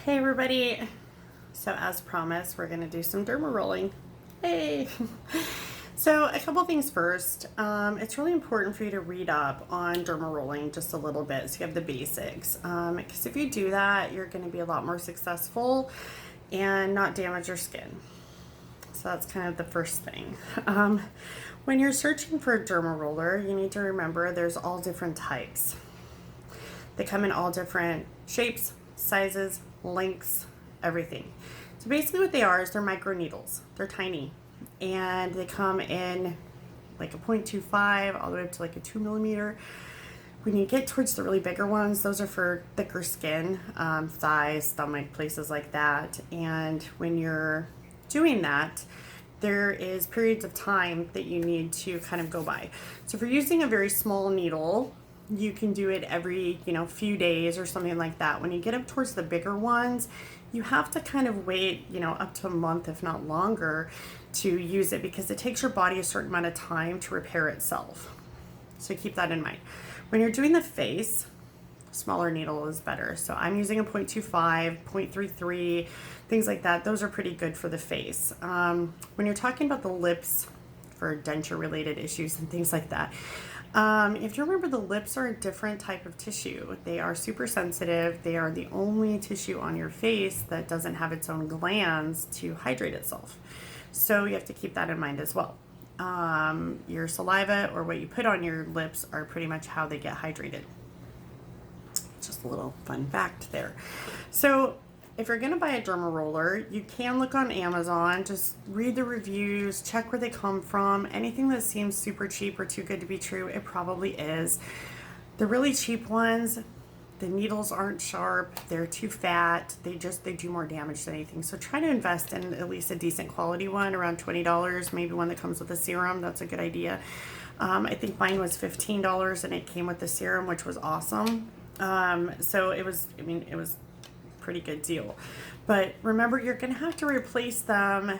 Hey everybody! So as promised, we're going to do some derma rolling. Hey! So a couple things first. It's really important for you to read up on derma rolling just a little bit so you have the basics. Because if you do that, you're going to be a lot more successful and not damage your skin. So that's kind of the first thing. When you're searching for a derma roller, you need to remember there's all different types. They come in all different shapes, sizes, lengths, everything. So basically what they are is they're microneedles. They're tiny and they come in like a 0.25 all the way up to like a 2 millimeter. When you get towards the really bigger ones, those are for thicker skin, thighs, stomach, places like that. And when you're doing that, there is periods of time that you need to kind of go by. So if you're using a very small needle, you can do it every, few days or something like that. When you get up towards the bigger ones, you have to kind of wait, up to a month, if not longer, to use it because it takes your body a certain amount of time to repair itself. So keep that in mind. When you're doing the face, smaller needle is better. So I'm using a 0.25, 0.33, things like that. Those are pretty good for the face. When you're talking about the lips for denture related issues and things like that, if you remember, the lips are a different type of tissue. They are super sensitive. They are the only tissue on your face that doesn't have its own glands to hydrate itself. So you have to keep that in mind as well. Your saliva or what you put on your lips are pretty much how they get hydrated. Just a little fun fact there. So if you're going to buy a derma roller, you can look on Amazon, just read the reviews, check where they come from. Anything that seems super cheap or too good to be true, it probably is. The really cheap ones, the needles aren't sharp, they're too fat, they do more damage than anything. So try to invest in at least a decent quality one, around $20, maybe one that comes with a serum. That's a good idea. I think mine was $15 and it came with the serum, which was awesome. So it was pretty good deal. But remember, you're going to have to replace them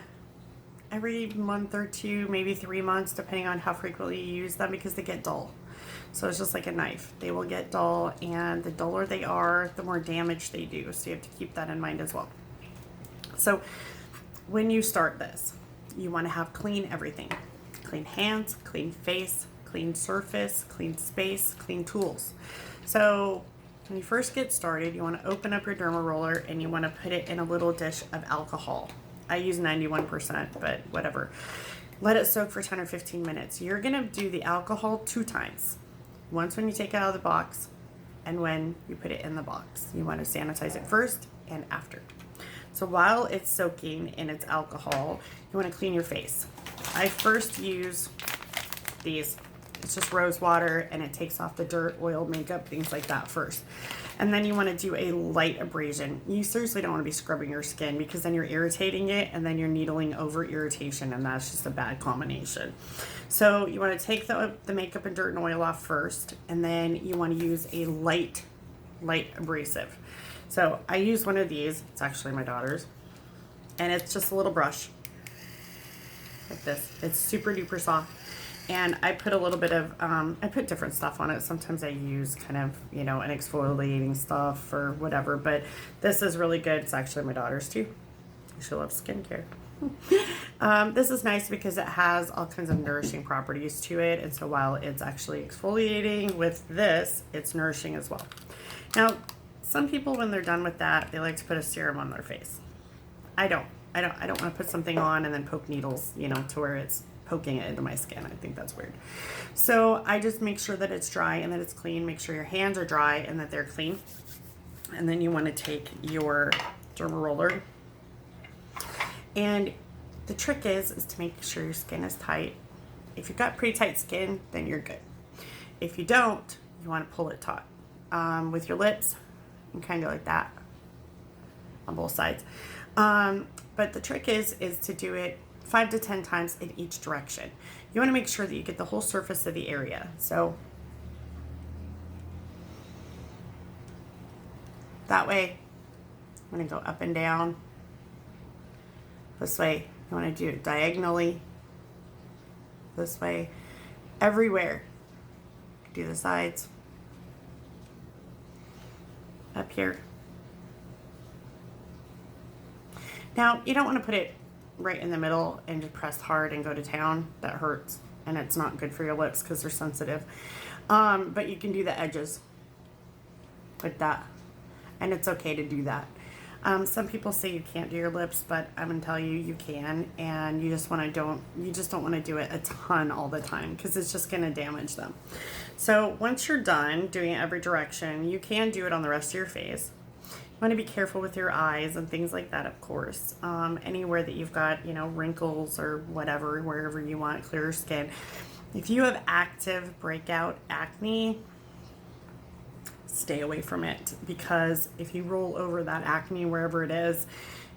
every month or two, maybe 3 months, depending on how frequently you use them, because they get dull. So it's just like a knife. They will get dull, and the duller they are, the more damage they do. So you have to keep that in mind as well. So when you start this, you want to have clean everything. Clean hands, clean face, clean surface, clean space, clean tools. So when you first get started, you want to open up your derma roller and you want to put it in a little dish of alcohol. I use 91%, but whatever. Let it soak for 10 or 15 minutes. You're going to do the alcohol 2 times. Once when you take it out of the box and when you put it in the box. You want to sanitize it first and after. So while it's soaking in its alcohol, you want to clean your face. I first use these. It's just rose water and it takes off the dirt, oil, makeup, things like that first. And then you want to do a light abrasion. You seriously don't want to be scrubbing your skin because then you're irritating it and then you're needling over irritation, and that's just a bad combination. So you want to take the makeup and dirt and oil off first, and then you want to use a light abrasive. So I use one of these. It's actually my daughter's. And it's just a little brush like this. It's super duper soft. And I put a little bit of, I put different stuff on it. Sometimes I use kind of, an exfoliating stuff or whatever. But this is really good. It's actually my daughter's too. She loves skincare. This is nice because it has all kinds of nourishing properties to it. And so while it's actually exfoliating with this, it's nourishing as well. Now, some people, when they're done with that, they like to put a serum on their face. I don't want to put something on and then poke needles, to where it's poking it into my skin. I think that's weird. So I just make sure that it's dry and that it's clean. Make sure your hands are dry and that they're clean. And then you want to take your derma roller. And the trick is to make sure your skin is tight. If you've got pretty tight skin, then you're good. If you don't, you want to pull it taut. With your lips, and kind of like that on both sides. But the trick is to do it 5 to 10 times in each direction. You want to make sure that you get the whole surface of the area. So that way, I'm going to go up and down. This way, you want to do it diagonally. This way, everywhere. Do the sides. Up here. Now, you don't want to put it right in the middle and just press hard and go to town. That hurts, and it's not good for your lips because they're sensitive. But you can do the edges like that, and it's okay to do that. Some people say you can't do your lips, but I'm gonna tell you, you can, and you just don't want to do it a ton all the time because it's just gonna damage them. So once you're done doing it every direction, you can do it on the rest of your face. You want to be careful with your eyes and things like that, of course. Anywhere that you've got, wrinkles or whatever, wherever you want clearer skin. If you have active breakout acne, stay away from it, because if you roll over that acne wherever it is,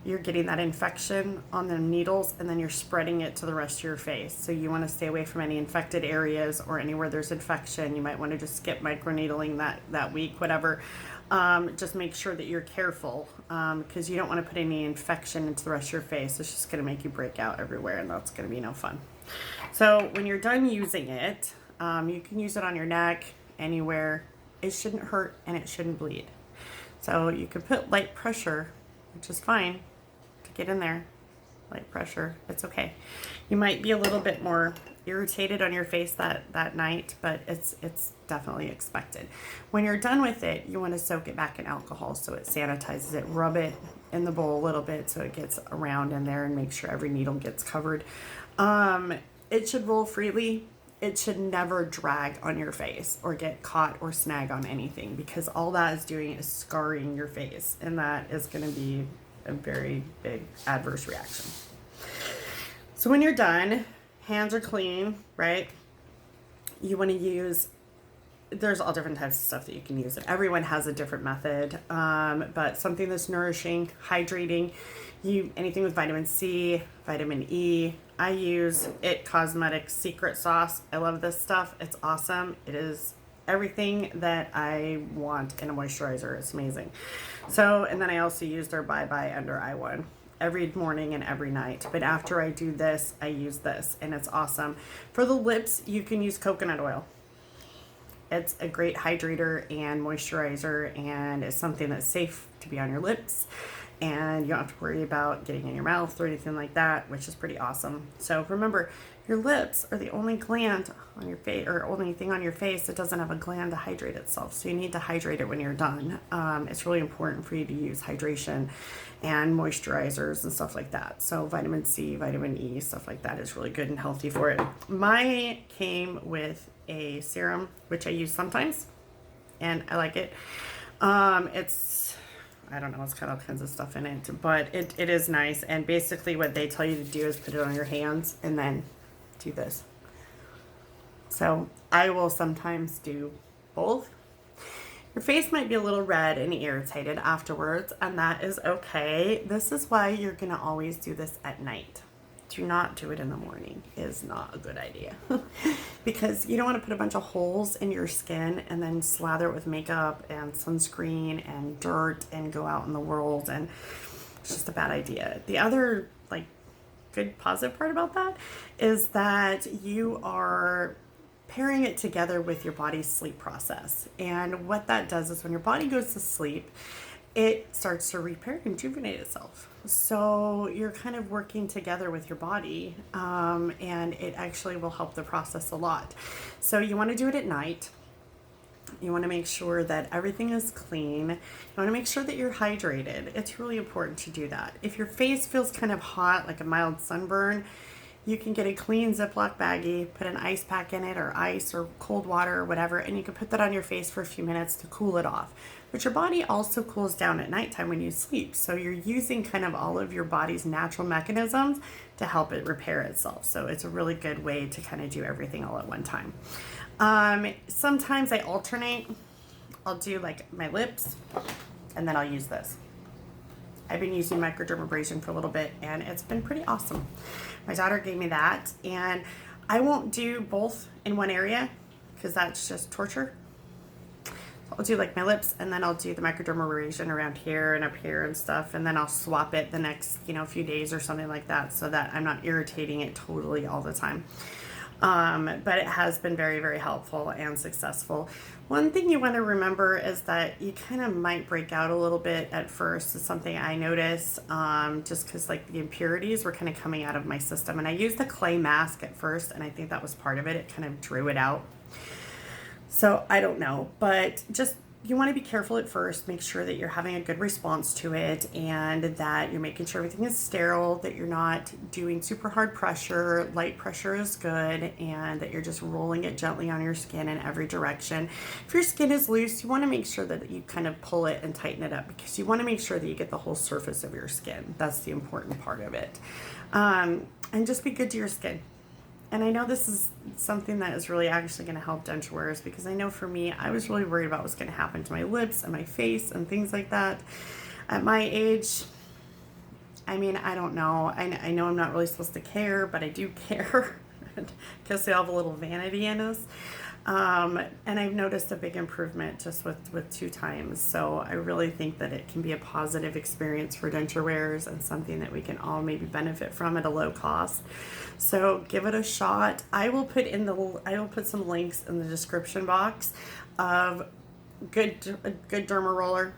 you're getting that infection on the needles and then you're spreading it to the rest of your face. So you want to stay away from any infected areas or anywhere there's infection. You might want to just skip microneedling that week, whatever. Just make sure that you're careful, because you don't want to put any infection into the rest of your face. It's just going to make you break out everywhere, and that's going to be no fun. So when you're done using it, you can use it on your neck, anywhere. It shouldn't hurt and it shouldn't bleed. So you can put light pressure, which is fine, to get in there. Light pressure, it's okay. You might be a little bit more irritated on your face that night, but it's definitely expected. When you're done with it, you want to soak it back in alcohol so it sanitizes it. Rub it in the bowl a little bit so it gets around in there and make sure every needle gets covered. It should roll freely. It should never drag on your face or get caught or snag on anything, because all that is doing is scarring your face, and that is going to be a very big adverse reaction. So when you're done, hands are clean, right? You want to use, there's all different types of stuff that you can use, and everyone has a different method, but something that's nourishing, hydrating, anything with vitamin C, vitamin E. I use It Cosmetics Secret Sauce. I love this stuff. It's awesome. It is everything that I want in a moisturizer. It's amazing. So, and then I also use their Bye Bye Under Eye one every morning and every night. But after I do this, I use this, and it's awesome. For the lips, you can use coconut oil. It's a great hydrator and moisturizer, and it's something that's safe to be on your lips, and you don't have to worry about getting in your mouth or anything like that, which is pretty awesome. So remember, your lips are the only gland on your face, or only thing on your face that doesn't have a gland to hydrate itself. So you need to hydrate it when you're done. It's really important for you to use hydration and moisturizers and stuff like that. So vitamin C, vitamin E, stuff like that is really good and healthy for it. Mine came with a serum, which I use sometimes, and I like it. I don't know, it's got all kinds of stuff in it, but it is nice. And basically what they tell you to do is put it on your hands and then do this. So I will sometimes do both. Your face might be a little red and irritated afterwards, and that is okay. This is why you're gonna always do this at night. Do not do it in the morning. It is not a good idea because you don't want to put a bunch of holes in your skin and then slather it with makeup and sunscreen and dirt and go out in the world, and it's just a bad idea. The other good positive part about that is that you are pairing it together with your body's sleep process. And what that does is when your body goes to sleep, it starts to repair and rejuvenate itself. So you're kind of working together with your body, and it actually will help the process a lot. So you want to do it at night. You want to make sure that everything is clean. You want to make sure that you're hydrated. It's really important to do that. If your face feels kind of hot, like a mild sunburn, you can get a clean Ziploc baggie, put an ice pack in it, or ice or cold water or whatever, and you can put that on your face for a few minutes to cool it off. But your body also cools down at nighttime when you sleep. So you're using kind of all of your body's natural mechanisms to help it repair itself. So it's a really good way to kind of do everything all at one time. Sometimes I alternate. I'll do like my lips, and then I'll use this. I've been using microdermabrasion for a little bit, and it's been pretty awesome. My daughter gave me that, and I won't do both in one area because that's just torture. So I'll do like my lips, and then I'll do the microdermabrasion around here and up here and stuff, and then I'll swap it the next few days or something like that, so that I'm not irritating it totally all the time. But it has been very, very helpful and successful. One thing you want to remember is that you kind of might break out a little bit at first. It's something I noticed, just because like the impurities were kind of coming out of my system. And I used the clay mask at first, and I think that was part of it. It kind of drew it out. So I don't know, but just you want to be careful at first. Make sure that you're having a good response to it and that you're making sure everything is sterile, that you're not doing super hard pressure. Light pressure is good, and that you're just rolling it gently on your skin in every direction. If your skin is loose, you want to make sure that you kind of pull it and tighten it up, because you want to make sure that you get the whole surface of your skin. That's the important part of it. And just be good to your skin. And I know this is something that is really actually going to help denture wearers, because I know for me, I was really worried about what's going to happen to my lips and my face and things like that. At my age, I mean, I don't know. I know I'm not really supposed to care, but I do care because we have a little vanity in us. And I've noticed a big improvement just with 2 times. So I really think that it can be a positive experience for denture wearers and something that we can all maybe benefit from at a low cost. So give it a shot. I will put some links in the description box of a good derma roller,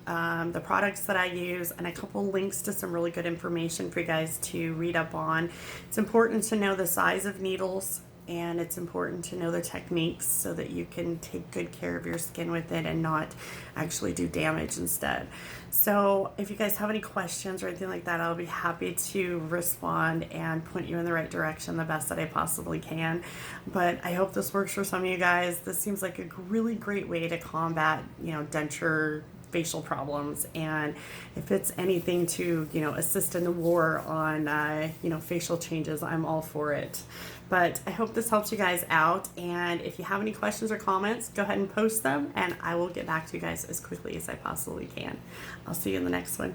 the products that I use, and a couple links to some really good information for you guys to read up on. It's important to know the size of needles, and it's important to know the techniques so that you can take good care of your skin with it and not actually do damage instead. So if you guys have any questions or anything like that, I'll be happy to respond and point you in the right direction the best that I possibly can. But I hope this works for some of you guys. This seems like a really great way to combat, denture facial problems, and if it's anything to assist in the war on facial changes, I'm all for it. But I hope this helps you guys out, and if you have any questions or comments, go ahead and post them, and I will get back to you guys as quickly as I possibly can. I'll see you in the next one.